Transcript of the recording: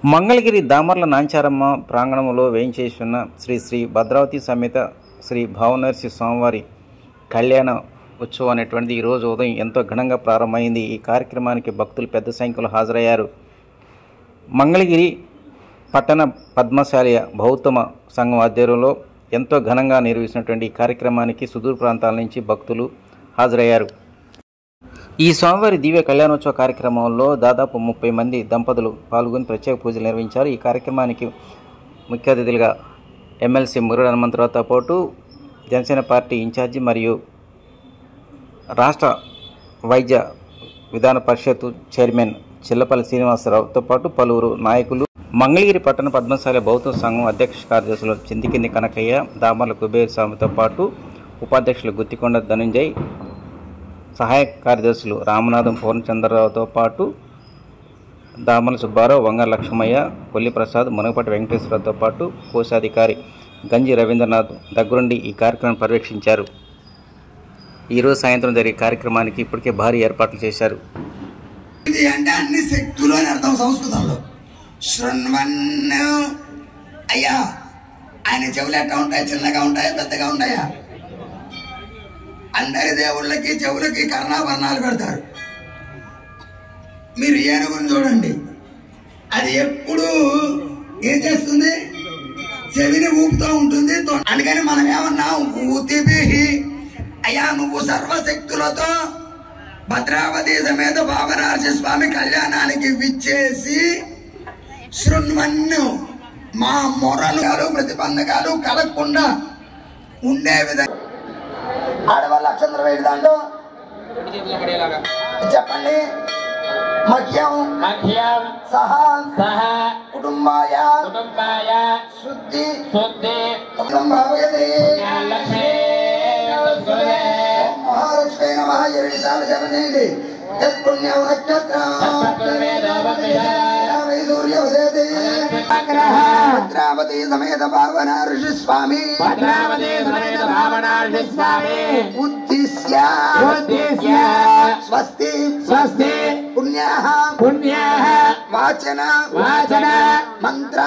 మంగళగిరి దామర్ల నాంచారమ్మ ప్రాంగణంలో వేయించేస్తున్న శ్రీ శ్రీ భద్రావతి సమేత శ్రీ భావనర్సి స్వామివారి కళ్యాణ ఉత్సవం అనేటువంటిది ఈరోజు ఉదయం ఎంతో ఘనంగా ప్రారంభమైంది. ఈ కార్యక్రమానికి భక్తులు పెద్ద సంఖ్యలో హాజరయ్యారు. మంగళగిరి పట్టణ పద్మశాలియ బౌద్ధమ సంఘం ఆధ్వర్యంలో ఎంతో ఘనంగా నిర్వహించినటువంటి ఈ కార్యక్రమానికి సుదూర ప్రాంతాల నుంచి భక్తులు హాజరయ్యారు. ఈ స్వామివారి దివ్య కళ్యాణోత్సవ కార్యక్రమంలో దాదాపు 30 మంది దంపతులు పాల్గొని ప్రత్యేక పూజలు నిర్వహించారు. ఈ కార్యక్రమానికి ముఖ్య అతిథులుగా ఎమ్మెల్సీ మురుడు హనుమంతరావుతో పాటు జనసేన పార్టీ ఇన్ఛార్జి మరియు రాష్ట్ర వైద్య విధాన పరిషత్ చైర్మన్ చిల్లపల్లి శ్రీనివాసరావుతో పాటు పలువురు నాయకులు, మంగళగిరి పట్టణ పద్మశాలి బౌద్ధ సంఘం అధ్యక్ష కార్యదర్శులు చింతికింది కనకయ్య, దామర్ల కుబేర స్వామితో పాటు ఉపాధ్యక్షులు గుత్తికొండ ధనుంజయ్, సహాయ కార్యదర్శులు రామనాథం పూర్ణచంద్రరావుతో పాటు దామల సుబ్బారావు, వంగ లక్ష్మయ్య, కొల్లి ప్రసాద్, మునగపాటి వెంకటేశ్వరరావుతో పాటు కోశాధికారి గంజి రవీంద్రనాథ్ దగ్గరుండి ఈ కార్యక్రమం పర్యవేక్షించారు. ఈరోజు సాయంత్రం జరిగే కార్యక్రమానికి ఇప్పటికే భారీ ఏర్పాట్లు చేశారు. ఇది అంటే అన్ని శక్తులు అని అర్థం సంస్కృతంలో. శృణ్వన్ అయ్యా, ఆయన చెవులు ఎట్లా ఉంటాయి? చిన్నగా ఉంటాయా, పెద్దగా ఉంటాయా? అందరి దేవుళ్ళకి చెవులకి కర్ణాభరణాలు పెడతారు. మీరు ఏనుగుని చూడండి, అది ఎప్పుడు ఏం చేస్తుంది? చెవిని ఊపుతూ ఉంటుంది. అందుకని మనం ఏమన్నా ఊతిబి అయ్యా, నువ్వు సర్వశక్తులతో భద్రావతి సమేత భావనర్సి స్వామి కళ్యాణానికి విచ్చేసి శృణ్వన్ను మా మొరలు ప్రతిబంధకాలు కలగకుండా ఉండే విధంగా ఆడవాళ్ళ అక్షంతరం వేడి దాంట్లో చెప్పండి. మహ్యం సహా కుటుంబాయ శుద్ధి మహాలక్ష్మి నమః 2 సార్లు చెప్పండి. పుణ్యం భద్రావతి సమేత భావనర్సి స్వామి ఉద్దిశ్య స్వస్తి పుణ్య వాచన మంత్ర